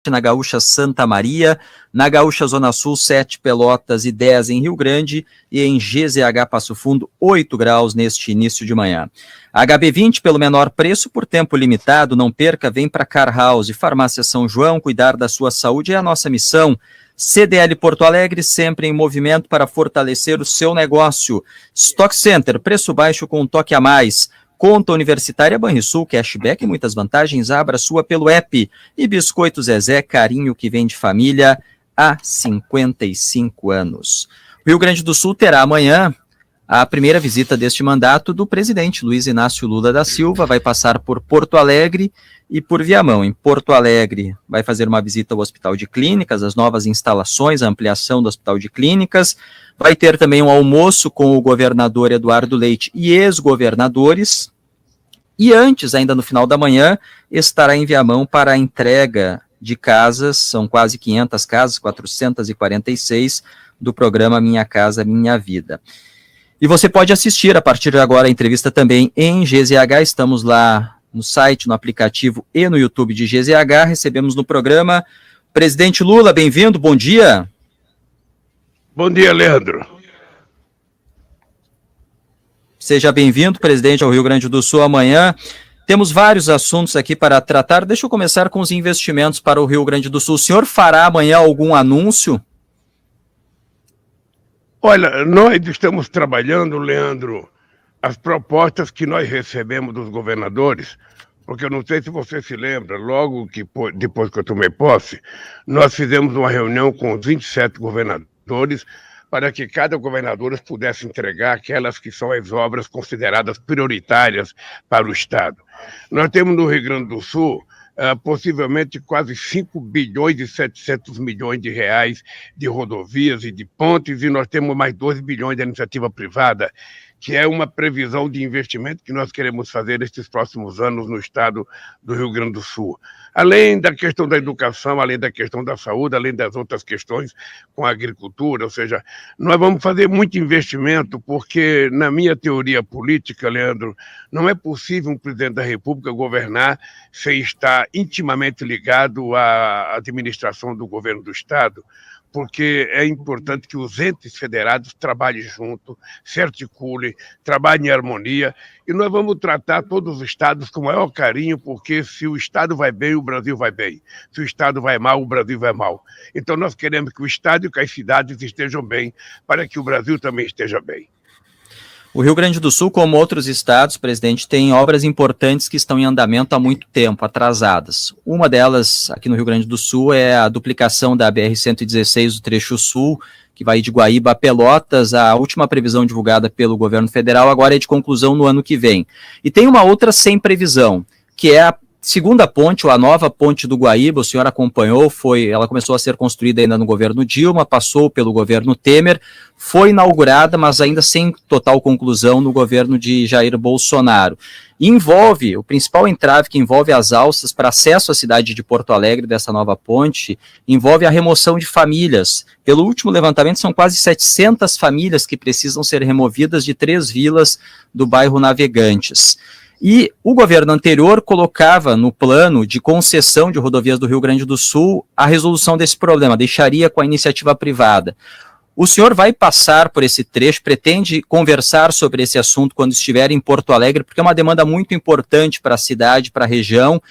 Parque, na Gaúcha Santa Maria, na Gaúcha Zona Sul, 7 Pelotas e 10 em Rio Grande, e em GZH Passo Fundo, 8 graus neste início de manhã. HB20 pelo menor preço por tempo limitado, não perca, vem para Car House, Farmácia São João, cuidar da sua saúde é a nossa missão. CDL Porto Alegre, sempre em movimento para fortalecer o seu negócio. Stock Center, preço baixo com um toque a mais. Conta Universitária Banrisul, cashback e muitas vantagens, abra sua pelo app. E Biscoito Zezé, carinho que vem de família há 55 anos. O Rio Grande do Sul terá amanhã a primeira visita deste mandato do presidente Luiz Inácio Lula da Silva, vai passar por Porto Alegre e por Viamão. Em Porto Alegre vai fazer uma visita ao Hospital de Clínicas, as novas instalações, a ampliação do Hospital de Clínicas, vai ter também um almoço com o governador Eduardo Leite e ex-governadores, e antes, ainda no final da manhã, estará em Viamão para a entrega de casas, são quase 500 casas, 446, do programa Minha Casa Minha Vida. E você pode assistir a partir de agora a entrevista também em GZH, estamos lá no site, no aplicativo e no YouTube de GZH, recebemos no programa Presidente Lula, bem-vindo, bom dia. Bom dia, Leandro. Seja bem-vindo, presidente, ao Rio Grande do Sul amanhã. Temos vários assuntos aqui para tratar, deixa eu começar com os investimentos para o Rio Grande do Sul. O senhor fará amanhã algum anúncio? Olha, nós estamos trabalhando, Leandro, as propostas que nós recebemos dos governadores, porque eu não sei se você se lembra, logo que depois que eu tomei posse, nós fizemos uma reunião com os 27 governadores para que cada governador pudesse entregar aquelas que são as obras consideradas prioritárias para o Estado. Nós temos no Rio Grande do Sul possivelmente quase 5 bilhões e 700 milhões de reais de rodovias e de pontes, e nós temos mais 2 bilhões de iniciativa privada, que é uma previsão de investimento que nós queremos fazer nesses próximos anos no estado do Rio Grande do Sul. Além da questão da educação, além da questão da saúde, além das outras questões com a agricultura, ou seja, nós vamos fazer muito investimento, porque na minha teoria política, Leandro, não é possível um presidente da República governar sem estar intimamente ligado à administração do governo do estado, porque é importante que os entes federados trabalhem junto, se articulem, trabalhem em harmonia, e nós vamos tratar todos os estados com o maior carinho, porque se o estado vai bem, o Brasil vai bem. Se o estado vai mal, o Brasil vai mal. Então nós queremos que o estado e que as cidades estejam bem, para que o Brasil também esteja bem. O Rio Grande do Sul, como outros estados, presidente, tem obras importantes que estão em andamento há muito tempo, atrasadas. Uma delas, aqui no Rio Grande do Sul, é a duplicação da BR-116 do trecho sul, que vai de Guaíba a Pelotas. A última previsão divulgada pelo governo federal agora é de conclusão no ano que vem. E tem uma outra sem previsão, que é a segunda ponte, ou a nova ponte do Guaíba. O senhor acompanhou, ela começou a ser construída ainda no governo Dilma, passou pelo governo Temer, foi inaugurada, mas ainda sem total conclusão no governo de Jair Bolsonaro. E o principal entrave que envolve as alças para acesso à cidade de Porto Alegre dessa nova ponte, envolve a remoção de famílias. Pelo último levantamento, são quase 700 famílias que precisam ser removidas de 3 vilas do bairro Navegantes. E o governo anterior colocava no plano de concessão de rodovias do Rio Grande do Sul a resolução desse problema, deixaria com a iniciativa privada. O senhor vai passar por esse trecho, pretende conversar sobre esse assunto quando estiver em Porto Alegre, porque é uma demanda muito importante para a cidade, para a região.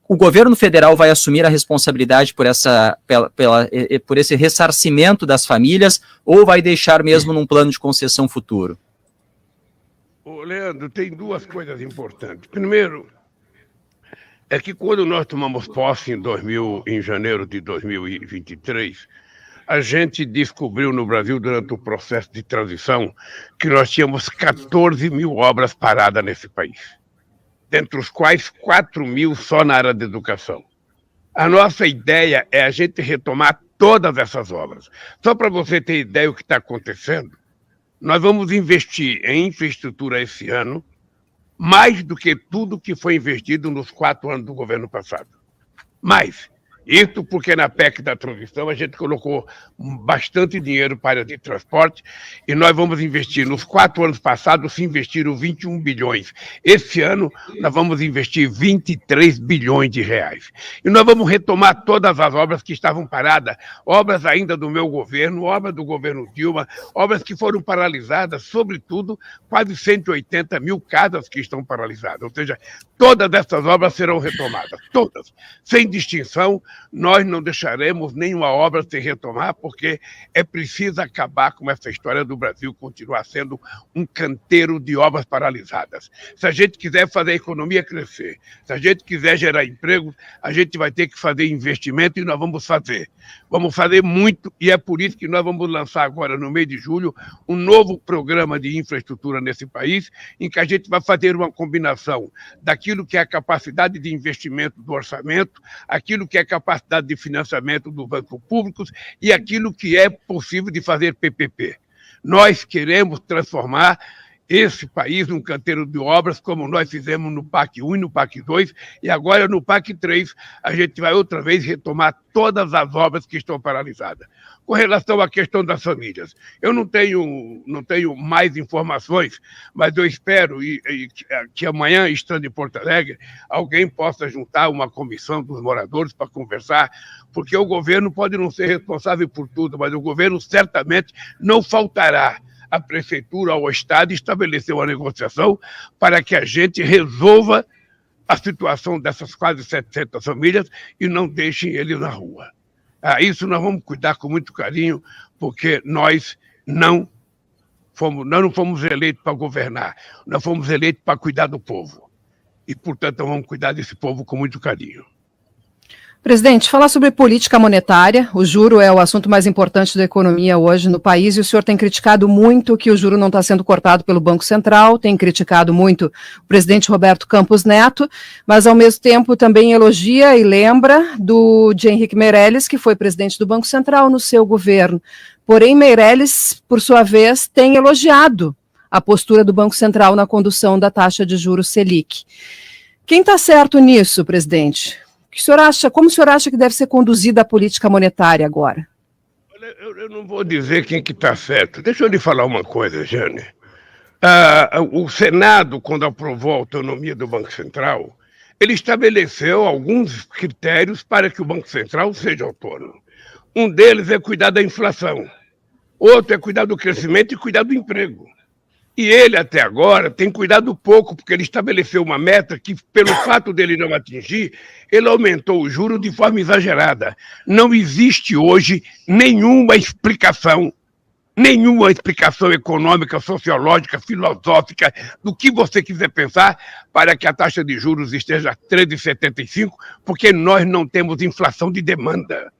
O governo federal vai assumir a responsabilidade por esse ressarcimento das famílias, ou vai deixar mesmo num plano de concessão futuro? Leandro, tem duas coisas importantes. Primeiro, é que quando nós tomamos posse em janeiro de 2023, a gente descobriu no Brasil, durante o processo de transição, que nós tínhamos 14 mil obras paradas nesse país, dentre os quais 4 mil só na área da educação. A nossa ideia é a gente retomar todas essas obras. Só para você ter ideia do que está acontecendo, nós vamos investir em infraestrutura esse ano, mais do que tudo que foi investido nos 4 anos do governo passado. Mais. Isso porque na PEC da transição a gente colocou bastante dinheiro para a área de transporte e nós vamos investir. Nos 4 anos passados se investiram 21 bilhões. Esse ano nós vamos investir 23 bilhões de reais. E nós vamos retomar todas as obras que estavam paradas, obras ainda do meu governo, obras do governo Dilma, obras que foram paralisadas, sobretudo quase 180 mil casas que estão paralisadas. Ou seja, todas essas obras serão retomadas, todas, sem distinção. Nós não deixaremos nenhuma obra se retomar, porque é preciso acabar com essa história do Brasil continuar sendo um canteiro de obras paralisadas. Se a gente quiser fazer a economia crescer, se a gente quiser gerar emprego, a gente vai ter que fazer investimento e nós vamos fazer. Vamos fazer muito e é por isso que nós vamos lançar agora, no mês de julho, um novo programa de infraestrutura nesse país, em que a gente vai fazer uma combinação daquilo que é a capacidade de investimento do orçamento, aquilo que é a capacidade de financiamento dos bancos públicos e aquilo que é possível de fazer PPP. Nós queremos transformar esse país num canteiro de obras, como nós fizemos no PAC 1 e no PAC 2, e agora no PAC 3 a gente vai outra vez retomar todas as obras que estão paralisadas. Com relação à questão das famílias, eu não tenho mais informações, mas eu espero que amanhã, estando em Porto Alegre, alguém possa juntar uma comissão dos moradores para conversar, porque o governo pode não ser responsável por tudo, mas o governo certamente não faltará a prefeitura ou o Estado estabeleceu uma negociação para que a gente resolva a situação dessas quase 700 famílias e não deixem eles na rua. Isso nós vamos cuidar com muito carinho, porque nós não fomos eleitos para governar, nós fomos eleitos para cuidar do povo. E, portanto, vamos cuidar desse povo com muito carinho. Presidente, falar sobre política monetária, o juro é o assunto mais importante da economia hoje no país e o senhor tem criticado muito que o juro não está sendo cortado pelo Banco Central, tem criticado muito o presidente Roberto Campos Neto, mas ao mesmo tempo também elogia e lembra de Henrique Meirelles, que foi presidente do Banco Central no seu governo. Porém, Meirelles, por sua vez, tem elogiado a postura do Banco Central na condução da taxa de juros Selic. Quem está certo nisso, presidente? Como o senhor acha que deve ser conduzida a política monetária agora? Eu não vou dizer quem que está certo. Deixa eu lhe falar uma coisa, Jane. O Senado, quando aprovou a autonomia do Banco Central, ele estabeleceu alguns critérios para que o Banco Central seja autônomo. Um deles é cuidar da inflação. Outro é cuidar do crescimento e cuidar do emprego. E ele, até agora, tem cuidado pouco, porque ele estabeleceu uma meta que, pelo fato dele não atingir, ele aumentou o juro de forma exagerada. Não existe hoje nenhuma explicação econômica, sociológica, filosófica, do que você quiser pensar, para que a taxa de juros esteja a 13,75, porque nós não temos inflação de demanda.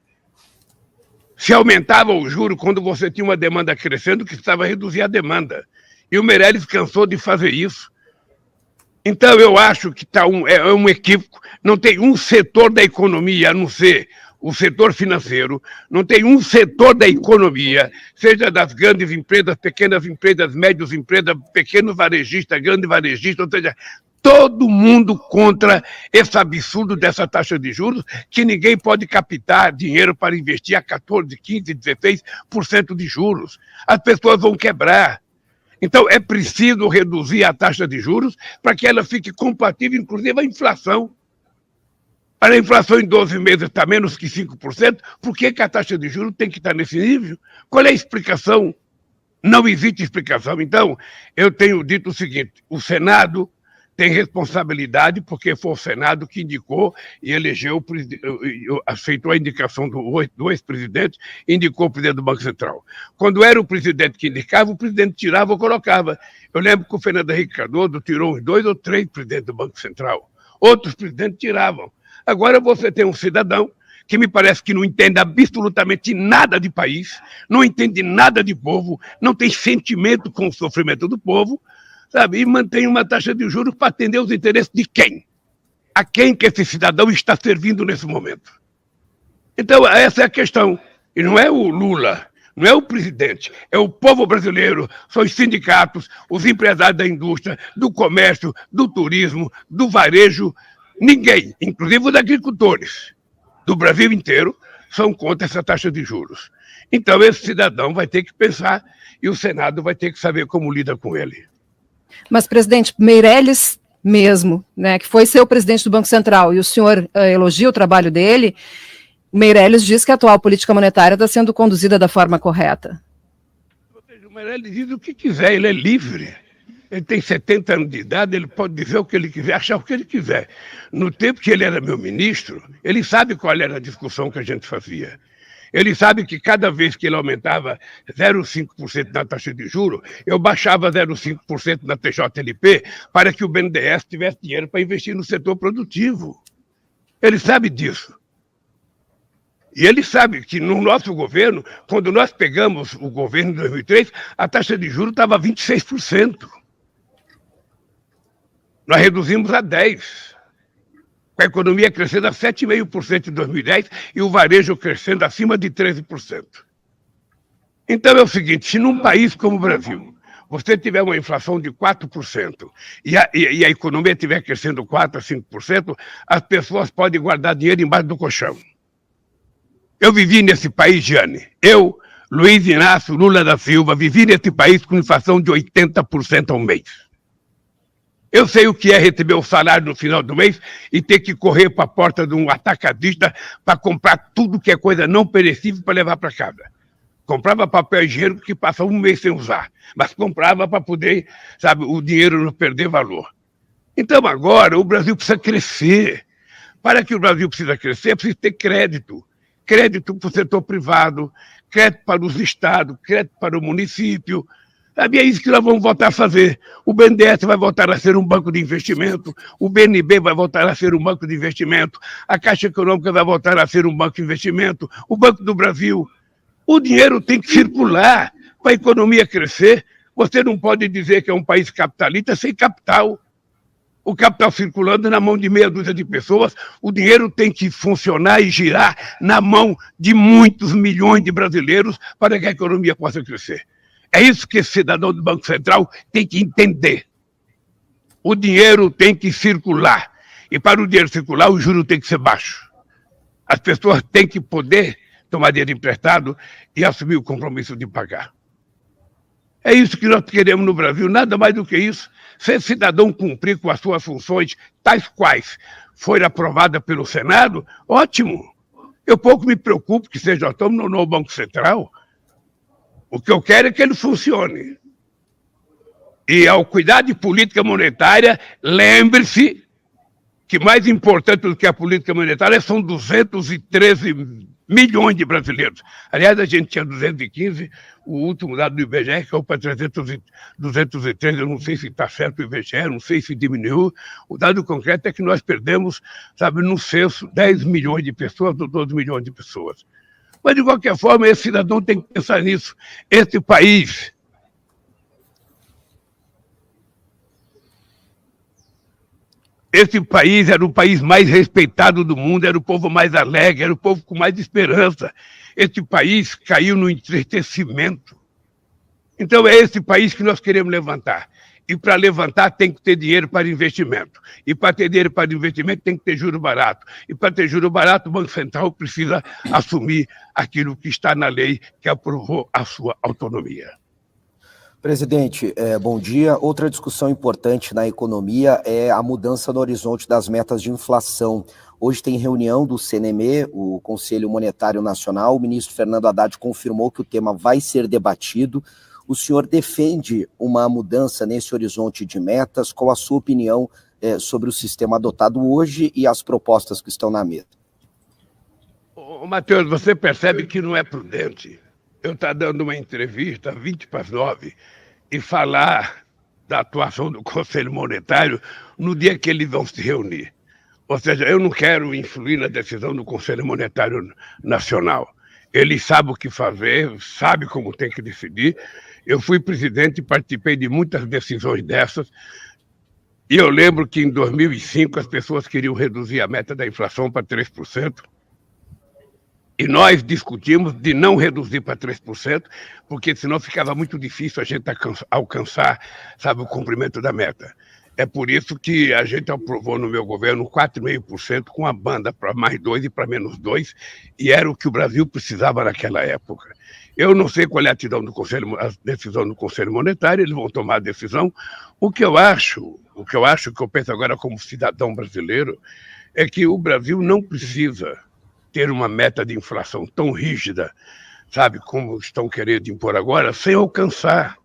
Se aumentava o juro quando você tinha uma demanda crescendo, que precisava reduzir a demanda. E o Meirelles cansou de fazer isso. Então, eu acho que é um equívoco. Não tem um setor da economia, a não ser o setor financeiro, não tem um setor da economia, seja das grandes empresas, pequenas empresas, médias empresas, pequenos varejistas, grandes varejistas, ou seja, todo mundo contra esse absurdo dessa taxa de juros, que ninguém pode captar dinheiro para investir a 14%, 15%, 16% de juros. As pessoas vão quebrar. Então, é preciso reduzir a taxa de juros para que ela fique compatível, inclusive, à inflação. Para a inflação em 12 meses está menos que 5%, por que a taxa de juros tem que estar nesse nível? Qual é a explicação? Não existe explicação. Então, eu tenho dito o seguinte, o Senado tem responsabilidade, porque foi o Senado que indicou e elegeu, aceitou a indicação do ex-presidente e indicou o presidente do Banco Central. Quando era o presidente que indicava, o presidente tirava ou colocava. Eu lembro que o Fernando Henrique Cardoso tirou uns 2 ou 3 presidentes do Banco Central. Outros presidentes tiravam. Agora você tem um cidadão que me parece que não entende absolutamente nada de país, não entende nada de povo, não tem sentimento com o sofrimento do povo, sabe? E mantém uma taxa de juros para atender os interesses de quem? A quem que esse cidadão está servindo nesse momento? Então, essa é a questão. E não é o Lula, não é o presidente, é o povo brasileiro, são os sindicatos, os empresários da indústria, do comércio, do turismo, do varejo, ninguém, inclusive os agricultores, do Brasil inteiro são contra essa taxa de juros. Então, esse cidadão vai ter que pensar e o Senado vai ter que saber como lida com ele. Mas, presidente, Meirelles mesmo, né, que foi ser o presidente do Banco Central, e o senhor elogia o trabalho dele, Meirelles diz que a atual política monetária está sendo conduzida da forma correta. O Meirelles diz o que quiser, ele é livre. Ele tem 70 anos de idade, ele pode dizer o que ele quiser, achar o que ele quiser. No tempo que ele era meu ministro, ele sabe qual era a discussão que a gente fazia. Ele sabe que cada vez que ele aumentava 0,5% na taxa de juros, eu baixava 0,5% na TJLP para que o BNDES tivesse dinheiro para investir no setor produtivo. Ele sabe disso. E ele sabe que no nosso governo, quando nós pegamos o governo em 2003, a taxa de juros estava 26%. Nós reduzimos a 10%, com a economia crescendo a 7,5% em 2010 e o varejo crescendo acima de 13%. Então é o seguinte, se num país como o Brasil, você tiver uma inflação de 4% e a economia estiver crescendo 4% a 5%, as pessoas podem guardar dinheiro embaixo do colchão. Eu vivi nesse país, Giane, Luiz Inácio Lula da Silva, vivi nesse país com inflação de 80% ao mês. Eu sei o que é receber o salário no final do mês e ter que correr para a porta de um atacadista para comprar tudo que é coisa não perecível para levar para casa. Comprava papel higiênico que passa um mês sem usar, mas comprava para poder, sabe, o dinheiro não perder valor. Então agora o Brasil precisa crescer. Para que o Brasil precisa crescer, precisa ter crédito. Crédito para o setor privado, crédito para os estados, crédito para o município. E é isso que nós vamos voltar a fazer. O BNDES vai voltar a ser um banco de investimento, o BNB vai voltar a ser um banco de investimento, a Caixa Econômica vai voltar a ser um banco de investimento, o Banco do Brasil. O dinheiro tem que circular para a economia crescer. Você não pode dizer que é um país capitalista sem capital. O capital circulando na mão de meia dúzia de pessoas, o dinheiro tem que funcionar e girar na mão de muitos milhões de brasileiros para que a economia possa crescer. É isso que esse cidadão do Banco Central tem que entender. O dinheiro tem que circular. E para o dinheiro circular, o juro tem que ser baixo. As pessoas têm que poder tomar dinheiro emprestado e assumir o compromisso de pagar. É isso que nós queremos no Brasil, nada mais do que isso. Se esse cidadão cumprir com as suas funções, tais quais foram aprovadas pelo Senado, ótimo. Eu pouco me preocupo que seja autônomo no Banco Central. O que eu quero é que ele funcione. E ao cuidar de política monetária, lembre-se que mais importante do que a política monetária são 213 milhões de brasileiros. Aliás, a gente tinha 215, o último dado do IBGE caiu para 213, eu não sei se está certo o IBGE, não sei se diminuiu. O dado concreto é que nós perdemos, sabe, no censo, 10 milhões de pessoas, 12 milhões de pessoas. Mas, de qualquer forma, esse cidadão tem que pensar nisso. Esse país era o país mais respeitado do mundo, era o povo mais alegre, era o povo com mais esperança. Esse país caiu no entristecimento. Então, é esse país que nós queremos levantar. E para levantar tem que ter dinheiro para investimento. E para ter dinheiro para investimento tem que ter juro barato. E para ter juro barato, o Banco Central precisa assumir aquilo que está na lei que aprovou a sua autonomia. Presidente, bom dia. Outra discussão importante na economia é a mudança no horizonte das metas de inflação. Hoje tem reunião do CNM, o Conselho Monetário Nacional. O ministro Fernando Haddad confirmou que o tema vai ser debatido. O senhor defende uma mudança nesse horizonte de metas? Qual a sua opinião sobre o sistema adotado hoje e as propostas que estão na mesa? Matheus, você percebe que não é prudente eu estar dando uma entrevista 20:09 e falar da atuação do Conselho Monetário no dia que eles vão se reunir. Ou seja, eu não quero influir na decisão do Conselho Monetário Nacional. Ele sabe o que fazer, sabe como tem que decidir. Eu fui presidente e participei de muitas decisões dessas. E eu lembro que em 2005 as pessoas queriam reduzir a meta da inflação para 3%. E nós discutimos de não reduzir para 3%, porque senão ficava muito difícil a gente alcançar, sabe, o cumprimento da meta. É por isso que a gente aprovou no meu governo 4,5% com a banda para mais 2 e para menos 2, e era o que o Brasil precisava naquela época. Eu não sei qual é a decisão do Conselho Monetário, eles vão tomar a decisão. O que eu acho, que eu penso agora como cidadão brasileiro, é que o Brasil não precisa ter uma meta de inflação tão rígida, sabe, como estão querendo impor agora, sem alcançar.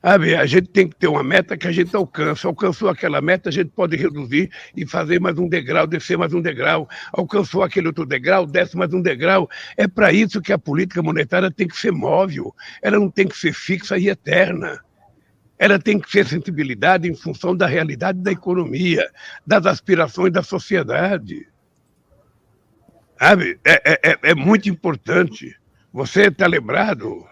Sabe, a gente tem que ter uma meta que a gente alcança. Alcançou aquela meta, a gente pode reduzir e fazer mais um degrau, descer mais um degrau. Alcançou aquele outro degrau, desce mais um degrau. É para isso que a política monetária tem que ser móvel. Ela não tem que ser fixa e eterna. Ela tem que ser sensibilidade em função da realidade da economia, das aspirações da sociedade. Sabe? É muito importante. Você está lembrado,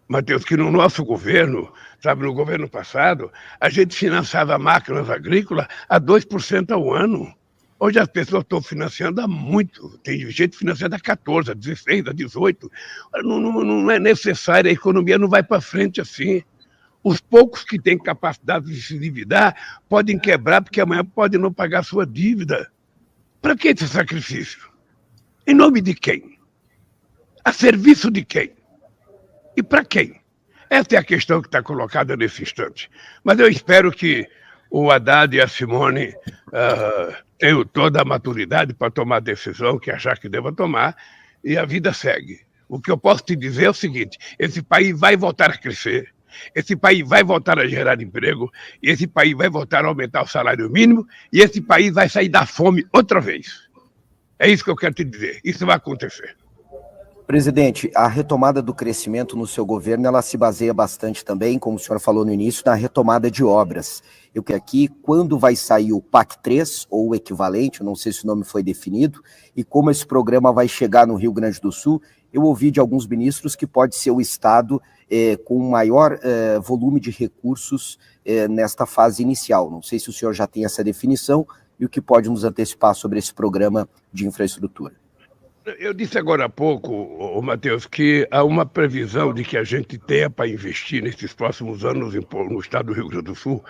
Matheus, que no nosso governo, sabe, no governo passado, a gente financiava máquinas agrícolas a 2% ao ano. Hoje as pessoas estão financiando há muito. Tem gente financiando a 14%, a 16%, a 18%. Não é necessário, a economia não vai para frente assim. Os poucos que têm capacidade de se endividar podem quebrar, porque amanhã podem não pagar a sua dívida. Para que esse sacrifício? Em nome de quem? A serviço de quem? E para quem? Essa é a questão que está colocada nesse instante. Mas eu espero que o Haddad e a Simone tenham toda a maturidade para tomar a decisão que achar que deva tomar, e a vida segue. O que eu posso te dizer é o seguinte: esse país vai voltar a crescer, esse país vai voltar a gerar emprego, e esse país vai voltar a aumentar o salário mínimo, e esse país vai sair da fome outra vez. É isso que eu quero te dizer. Isso vai acontecer. Presidente, a retomada do crescimento no seu governo, ela se baseia bastante também, como o senhor falou no início, na retomada de obras. Eu quero aqui, quando vai sair o PAC 3, ou o equivalente, eu não sei se o nome foi definido, e como esse programa vai chegar no Rio Grande do Sul. Eu ouvi de alguns ministros que pode ser o estado com maior volume de recursos nesta fase inicial. Não sei se o senhor já tem essa definição e o que pode nos antecipar sobre esse programa de infraestrutura. Eu disse agora há pouco, Matheus, que há uma previsão de que a gente tenha para investir nesses próximos anos no estado do Rio Grande do Sul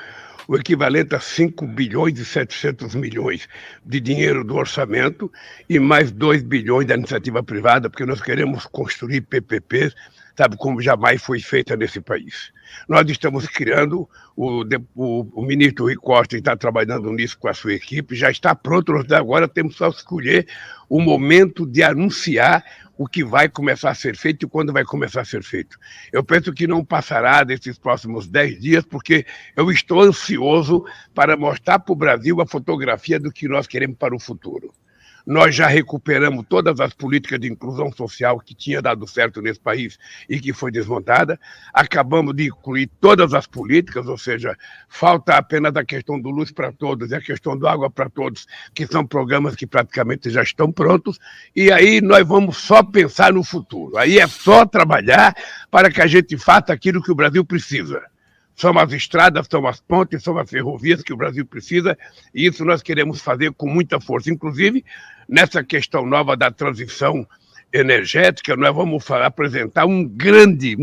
o equivalente a 5 bilhões e 700 milhões de dinheiro do orçamento e mais 2 bilhões da iniciativa privada, porque nós queremos construir PPPs, sabe, como jamais foi feita nesse país. Nós estamos criando, o ministro Rui Costa está trabalhando nisso com a sua equipe, já está pronto, nós agora temos só que escolher o momento de anunciar o que vai começar a ser feito e quando vai começar a ser feito. Eu penso que não passará desses próximos 10 dias, porque eu estou ansioso para mostrar para o Brasil a fotografia do que nós queremos para o futuro. Nós já recuperamos todas as políticas de inclusão social que tinha dado certo nesse país e que foi desmontada. Acabamos de incluir todas as políticas, ou seja, falta apenas a questão do Luz para Todos e a questão do Água para Todos, que são programas que praticamente já estão prontos. E aí nós vamos só pensar no futuro. Aí é só trabalhar para que a gente faça aquilo que o Brasil precisa. São as estradas, são as pontes, são as ferrovias que o Brasil precisa, e isso nós queremos fazer com muita força. Inclusive, nessa questão nova da transição energética, nós vamos apresentar um grande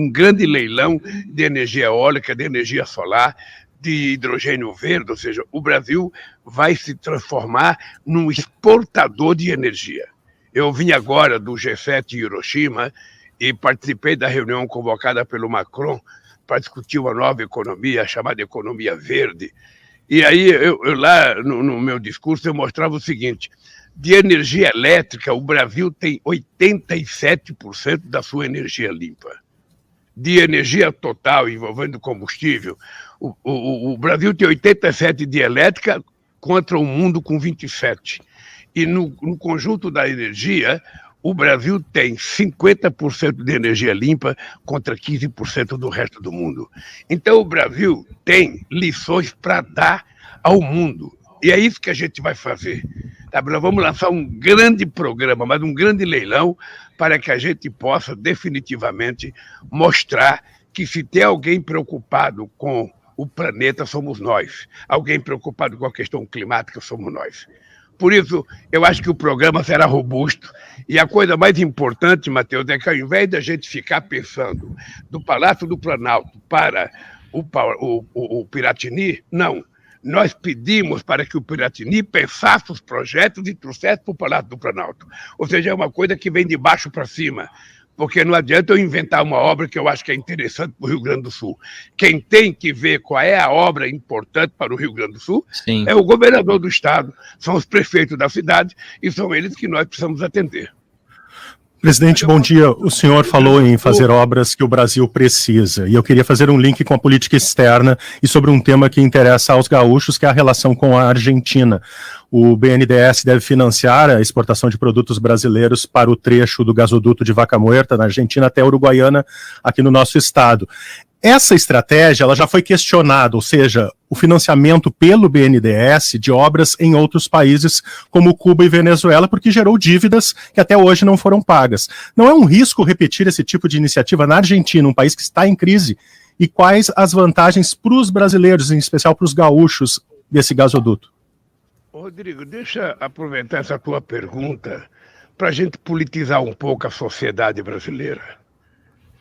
leilão de energia eólica, de energia solar, de hidrogênio verde, ou seja, o Brasil vai se transformar num exportador de energia. Eu vim agora do G7 em Hiroshima e participei da reunião convocada pelo Macron para discutir uma nova economia, chamada economia verde. E aí, eu lá no meu discurso, eu mostrava o seguinte: de energia elétrica, o Brasil tem 87% da sua energia limpa. De energia total envolvendo combustível, o Brasil tem 87% de elétrica contra o mundo com 27%. E no conjunto da energia, o Brasil tem 50% de energia limpa contra 15% do resto do mundo. Então, o Brasil tem lições para dar ao mundo. E é isso que a gente vai fazer. Tá? Nós vamos lançar um grande programa, mas um grande leilão, para que a gente possa definitivamente mostrar que se tem alguém preocupado com o planeta, somos nós. Alguém preocupado com a questão climática, somos nós. Por isso, eu acho que o programa será robusto. E a coisa mais importante, Matheus, é que ao invés da gente ficar pensando do Palácio do Planalto para o Piratini, não. nós pedimos para que o Piratini pensasse os projetos e trouxesse para o Palácio do Planalto. Ou seja, é uma coisa que vem de baixo para cima, porque não adianta eu inventar uma obra que eu acho que é interessante para o Rio Grande do Sul. Quem tem que ver qual é a obra importante para o Rio Grande do Sul Sim. é o governador do estado, são os prefeitos da cidade e são eles que nós precisamos atender. Presidente, bom dia. O senhor falou em fazer obras que o Brasil precisa, e eu queria fazer um link com a política externa e sobre um tema que interessa aos gaúchos, que é a relação com a Argentina. O BNDES deve financiar a exportação de produtos brasileiros para o trecho do gasoduto de Vaca Muerta, na Argentina, até a Uruguaiana, aqui no nosso estado. Essa estratégia ela já foi questionada, ou seja, o financiamento pelo BNDES de obras em outros países como Cuba e Venezuela, porque gerou dívidas que até hoje não foram pagas. Não é um risco repetir esse tipo de iniciativa na Argentina, um país que está em crise? E quais as vantagens para os brasileiros, em especial para os gaúchos, desse gasoduto? Rodrigo, deixa aproveitar essa tua pergunta para a gente politizar um pouco a sociedade brasileira.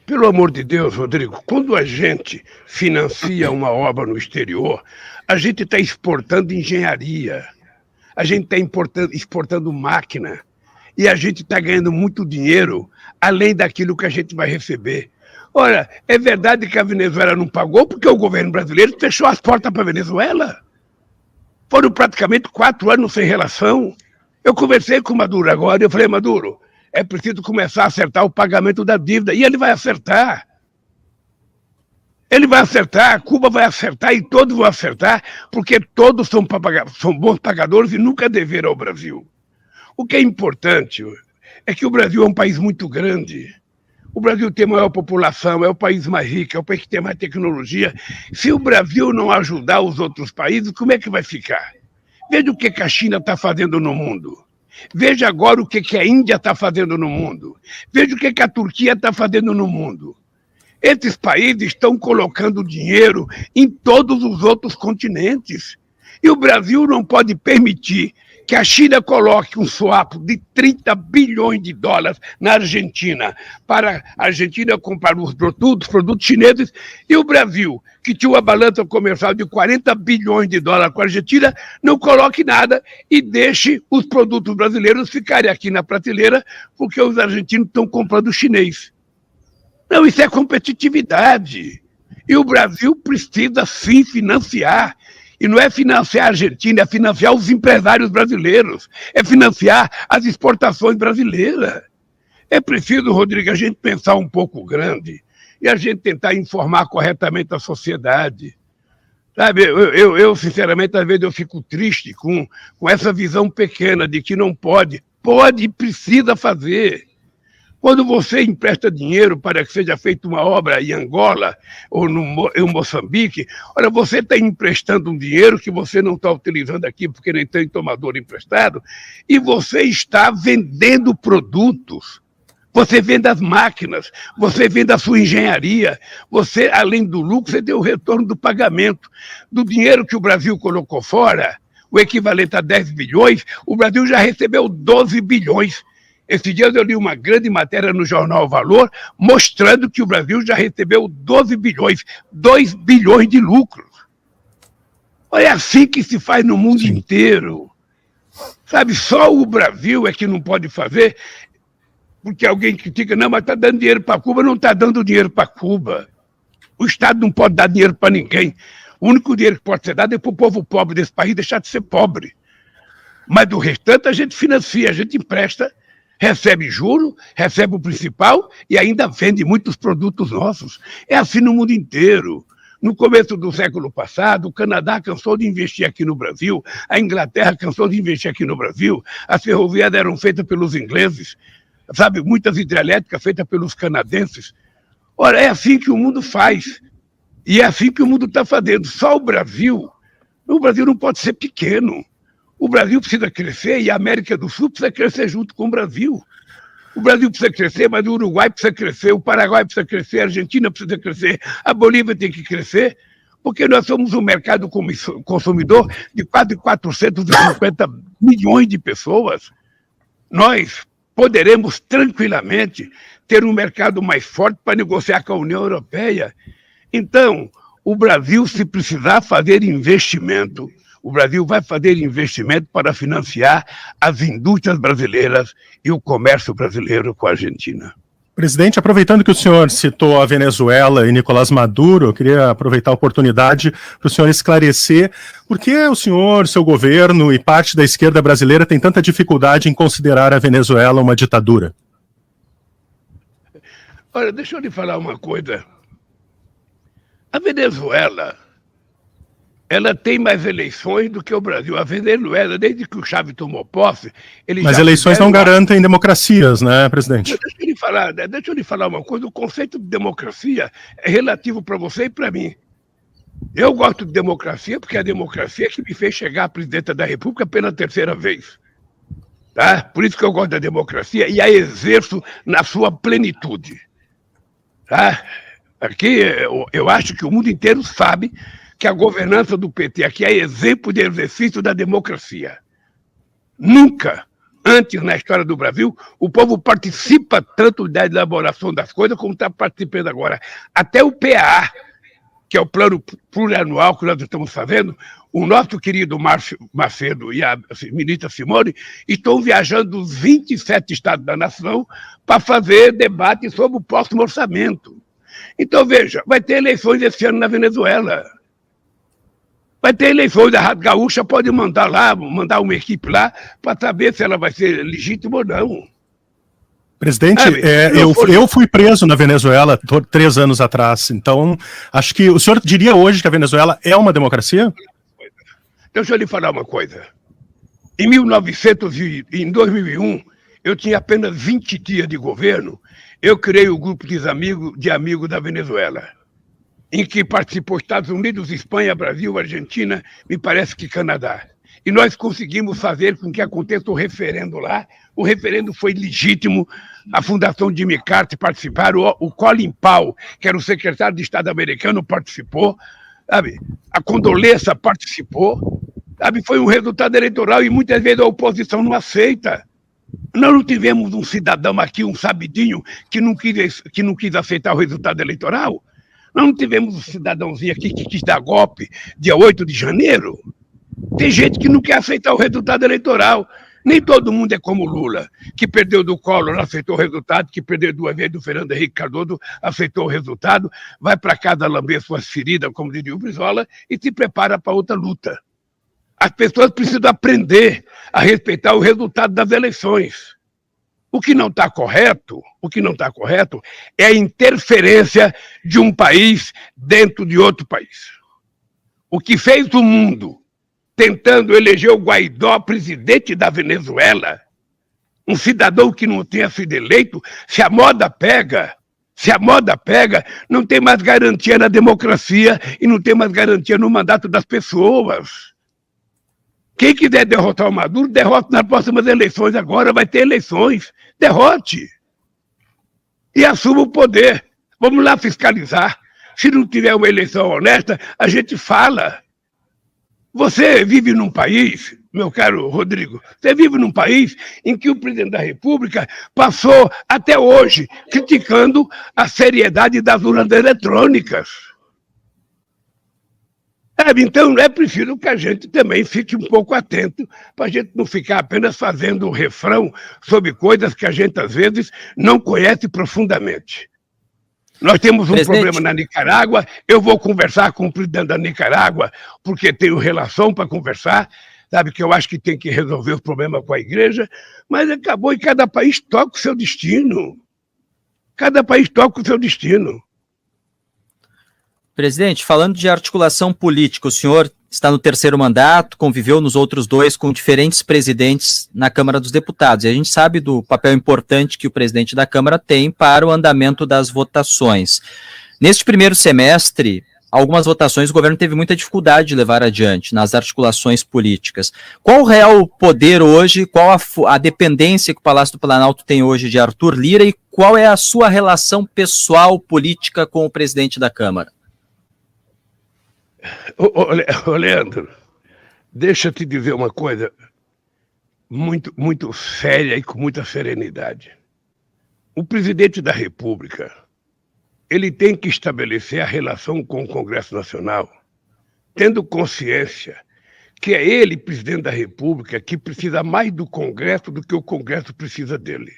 Pelo amor de Deus, Rodrigo, quando a gente financia uma obra no exterior, a gente está exportando engenharia, a gente está exportando máquina e a gente está ganhando muito dinheiro além daquilo que a gente vai receber. Ora, é verdade que a Venezuela não pagou porque o governo brasileiro fechou as portas para a Venezuela? Foram praticamente 4 anos sem relação. Eu conversei com o Maduro agora e eu falei, Maduro, é preciso começar a acertar o pagamento da dívida. E ele vai acertar. Ele vai acertar, Cuba vai acertar e todos vão acertar, porque todos são bons pagadores e nunca deveram ao Brasil. O que é importante é que o Brasil é um país muito grande. O Brasil tem a maior população, é o país mais rico, é o país que tem mais tecnologia. Se o Brasil não ajudar os outros países, como é que vai ficar? Veja o que a China está fazendo no mundo. Veja agora o que a Índia está fazendo no mundo. Veja o que a Turquia está fazendo no mundo. Esses países estão colocando dinheiro em todos os outros continentes. E o Brasil não pode permitir que a China coloque um swap de 30 bilhões de dólares na Argentina, para a Argentina comprar os produtos chineses, e o Brasil, que tinha uma balança comercial de 40 bilhões de dólares com a Argentina, não coloque nada e deixe os produtos brasileiros ficarem aqui na prateleira, porque os argentinos estão comprando chinês. Não, isso é competitividade. E o Brasil precisa sim financiar. E não é financiar a Argentina, é financiar os empresários brasileiros, é financiar as exportações brasileiras. É preciso, Rodrigo, a gente pensar um pouco grande e a gente tentar informar corretamente a sociedade. Sabe, eu sinceramente, às vezes eu fico triste com essa visão pequena de que não pode. Pode e precisa fazer. Quando você empresta dinheiro para que seja feita uma obra em Angola ou em Moçambique, olha, você está emprestando um dinheiro que você não está utilizando aqui porque nem tem tomador emprestado, e você está vendendo produtos. Você vende as máquinas, você vende a sua engenharia, você, além do lucro, você tem o retorno do pagamento. Do dinheiro que o Brasil colocou fora, o equivalente a 10 bilhões, o Brasil já recebeu 12 bilhões. Esses dias eu li uma grande matéria no jornal Valor, mostrando que o Brasil já recebeu 12 bilhões, 2 bilhões de lucros. É assim que se faz no mundo inteiro. Sabe, só o Brasil é que não pode fazer, porque alguém critica, não, mas está dando dinheiro para Cuba, não está dando dinheiro para Cuba. O Estado não pode dar dinheiro para ninguém. O único dinheiro que pode ser dado é para o povo pobre desse país deixar de ser pobre. Mas do restante a gente financia, a gente empresta, recebe juro, recebe o principal e ainda vende muitos produtos nossos. É assim no mundo inteiro. No começo do século passado, o Canadá cansou de investir aqui no Brasil, a Inglaterra cansou de investir aqui no Brasil, as ferrovias eram feitas pelos ingleses, sabe, muitas hidrelétricas feitas pelos canadenses. Ora, é assim que o mundo faz. E é assim que o mundo está fazendo. Só o Brasil não pode ser pequeno. O Brasil precisa crescer e a América do Sul precisa crescer junto com o Brasil. O Brasil precisa crescer, mas o Uruguai precisa crescer, o Paraguai precisa crescer, a Argentina precisa crescer, a Bolívia tem que crescer, porque nós somos um mercado consumidor de quase 450 milhões de pessoas. Nós poderemos tranquilamente ter um mercado mais forte para negociar com a União Europeia. Então, O Brasil, se precisar fazer investimento, o Brasil vai fazer investimento para financiar as indústrias brasileiras e o comércio brasileiro com a Argentina. Presidente, aproveitando que o senhor citou a Venezuela e Nicolás Maduro, eu queria aproveitar a oportunidade para o senhor esclarecer por que o senhor, seu governo e parte da esquerda brasileira tem tanta dificuldade em considerar a Venezuela uma ditadura. Olha, deixa eu lhe falar uma coisa. A Venezuela, ela tem mais eleições do que o Brasil. A Venezuela, desde que o Chávez tomou posse... Mas eleições não garantem democracias, né, presidente? Deixa eu lhe falar uma coisa. O conceito de democracia é relativo para você e para mim. Eu gosto de democracia porque é a democracia que me fez chegar à presidência da República pela terceira vez. Tá? Por isso que eu gosto da democracia e a exerço na sua plenitude. Tá? Aqui, eu acho que o mundo inteiro sabe que a governança do PT aqui é exemplo de exercício da democracia. Nunca, antes na história do Brasil, o povo participa tanto da elaboração das coisas como está participando agora. Até o PAA, que é o plano plurianual que nós estamos fazendo, o nosso querido Márcio Macedo e a ministra Simone estão viajando dos 27 estados da nação para fazer debate sobre o próximo orçamento. Então, veja, vai ter eleições esse ano na Venezuela. Vai ter eleições, a Rádio Gaúcha pode mandar uma equipe lá para saber se ela vai ser legítima ou não. Presidente, eu fui preso na Venezuela 3 anos atrás, então acho que o senhor diria hoje que a Venezuela é uma democracia? Deixa eu lhe falar uma coisa. Em 2001, eu tinha apenas 20 dias de governo, eu criei o grupo de amigos da Venezuela, em que participou Estados Unidos, Espanha, Brasil, Argentina, me parece que Canadá. E nós conseguimos fazer com que aconteça o referendo lá. O referendo foi legítimo, a Fundação Jimmy Carter participaram, o Colin Powell, que era o secretário de Estado americano, participou, sabe? A Condoleezza participou, sabe? Foi um resultado eleitoral e muitas vezes a oposição não aceita. Nós não tivemos um cidadão aqui, um sabidinho, que não quis aceitar o resultado eleitoral. Nós não tivemos um cidadãozinho aqui que quis dar golpe dia 8 de janeiro. Tem gente que não quer aceitar o resultado eleitoral. Nem todo mundo é como Lula, que perdeu do Collor, aceitou o resultado, que perdeu 2 vezes do Fernando Henrique Cardoso, aceitou o resultado, vai para casa lamber suas feridas, como diria o Brizola, e se prepara para outra luta. As pessoas precisam aprender a respeitar o resultado das eleições. O que não está correto é a interferência de um país dentro de outro país. O que fez o mundo tentando eleger o Guaidó presidente da Venezuela, um cidadão que não tenha sido eleito, se a moda pega, não tem mais garantia na democracia e não tem mais garantia no mandato das pessoas. Quem quiser derrotar o Maduro, derrote nas próximas eleições agora, vai ter eleições. Derrote. E assuma o poder. Vamos lá fiscalizar. Se não tiver uma eleição honesta, a gente fala. Você vive num país, meu caro Rodrigo, você vive num país em que o presidente da República passou até hoje criticando a seriedade das urnas eletrônicas. Então é preciso que a gente também fique um pouco atento para a gente não ficar apenas fazendo um refrão sobre coisas que a gente às vezes não conhece profundamente. Nós temos um problema na Nicarágua, eu vou conversar com o presidente da Nicarágua, porque tenho relação para conversar, sabe, que eu acho que tem que resolver os problemas com a igreja, mas acabou e cada país toca o seu destino. Cada país toca o seu destino. Presidente, falando de articulação política, o senhor está no 3º mandato, conviveu nos outros 2 com diferentes presidentes na Câmara dos Deputados, e a gente sabe do papel importante que o presidente da Câmara tem para o andamento das votações. Neste primeiro semestre, algumas votações o governo teve muita dificuldade de levar adiante nas articulações políticas. Qual o real poder hoje, qual a dependência que o Palácio do Planalto tem hoje de Arthur Lira e qual é a sua relação pessoal política com o presidente da Câmara? Ô Leandro, deixa eu te dizer uma coisa muito, muito séria e com muita serenidade. O presidente da República, ele tem que estabelecer a relação com o Congresso Nacional, tendo consciência que é ele, presidente da República, que precisa mais do Congresso do que o Congresso precisa dele.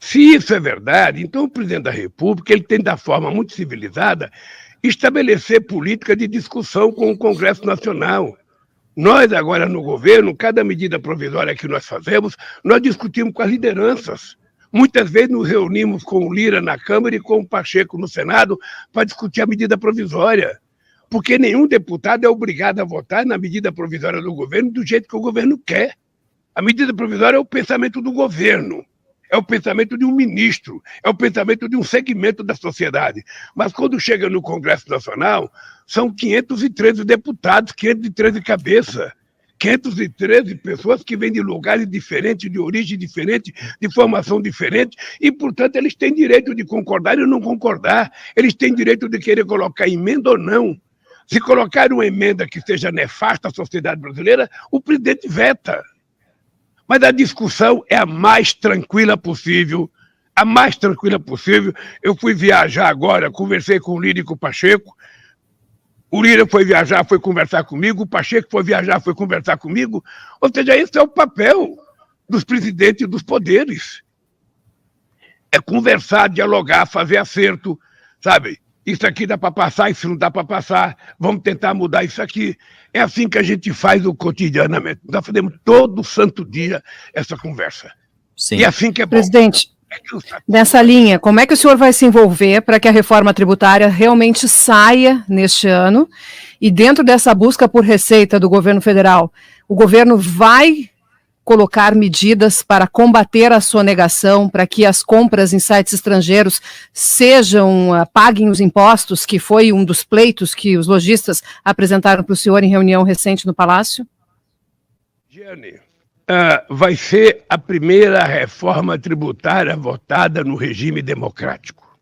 Se isso é verdade, então o presidente da República ele tem, da forma muito civilizada, estabelecer política de discussão com o Congresso Nacional. Nós, agora no governo, cada medida provisória que nós fazemos, nós discutimos com as lideranças. Muitas vezes nos reunimos com o Lira na Câmara e com o Pacheco no Senado para discutir a medida provisória. Porque nenhum deputado é obrigado a votar na medida provisória do governo do jeito que o governo quer. A medida provisória é o pensamento do governo, é o pensamento de um ministro, é o pensamento de um segmento da sociedade. Mas quando chega no Congresso Nacional, são 513 deputados, 513 cabeças, 513 pessoas que vêm de lugares diferentes, de origem diferente, de formação diferente, e, portanto, eles têm direito de concordar e não concordar. Eles têm direito de querer colocar emenda ou não. Se colocar uma emenda que seja nefasta à sociedade brasileira, o presidente veta. Mas a discussão é a mais tranquila possível, a mais tranquila possível. Eu fui viajar agora, conversei com o Lira e com o Pacheco. O Lira foi viajar, foi conversar comigo, o Pacheco foi viajar, foi conversar comigo. Ou seja, esse é o papel dos presidentes dos poderes. É conversar, dialogar, fazer acerto, sabe? Isso aqui dá para passar, isso não dá para passar, vamos tentar mudar isso aqui. É assim que a gente faz o cotidianamente. Nós fazemos todo santo dia essa conversa. Sim. E é assim que é bom. Presidente, nessa linha, como é que o senhor vai se envolver para que a reforma tributária realmente saia neste ano? E dentro dessa busca por receita do governo federal, o governo vai colocar medidas para combater a sonegação, para que as compras em sites estrangeiros paguem os impostos, que foi um dos pleitos que os lojistas apresentaram para o senhor em reunião recente no Palácio? Giane, vai ser a primeira reforma tributária votada no regime democrático.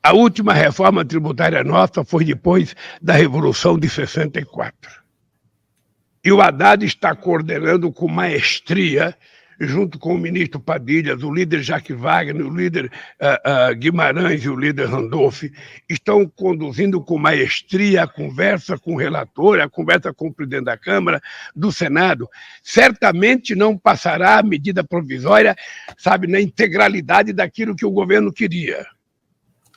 A última reforma tributária nossa foi depois da Revolução de 64. E o Haddad está coordenando com maestria, junto com o ministro Padilha, o líder Jacques Wagner, o líder Guimarães e o líder Randolph, estão conduzindo com maestria a conversa com o relator, a conversa com o presidente da Câmara, do Senado. Certamente não passará a medida provisória, sabe, na integralidade daquilo que o governo queria.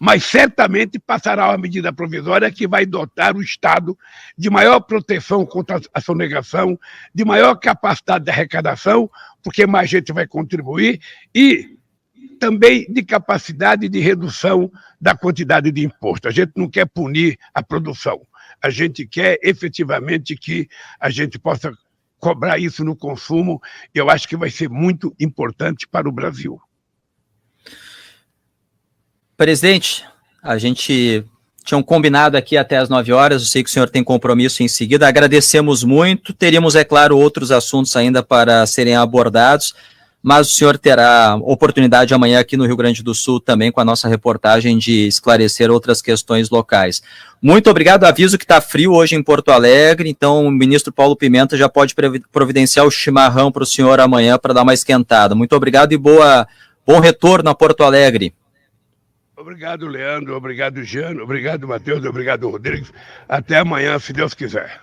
Mas certamente passará uma medida provisória que vai dotar o Estado de maior proteção contra a sonegação, de maior capacidade de arrecadação, porque mais gente vai contribuir, e também de capacidade de redução da quantidade de imposto. A gente não quer punir a produção, a gente quer efetivamente que a gente possa cobrar isso no consumo, e eu acho que vai ser muito importante para o Brasil. Presidente, a gente tinha combinado aqui até as 9 horas, eu sei que o senhor tem compromisso em seguida, agradecemos muito, teríamos, é claro, outros assuntos ainda para serem abordados, mas o senhor terá oportunidade amanhã aqui no Rio Grande do Sul também com a nossa reportagem de esclarecer outras questões locais. Muito obrigado, aviso que está frio hoje em Porto Alegre, então o ministro Paulo Pimenta já pode providenciar o chimarrão para o senhor amanhã para dar uma esquentada. Muito obrigado e bom retorno a Porto Alegre. Obrigado, Leandro. Obrigado, Jano. Obrigado, Matheus. Obrigado, Rodrigues. Até amanhã, se Deus quiser.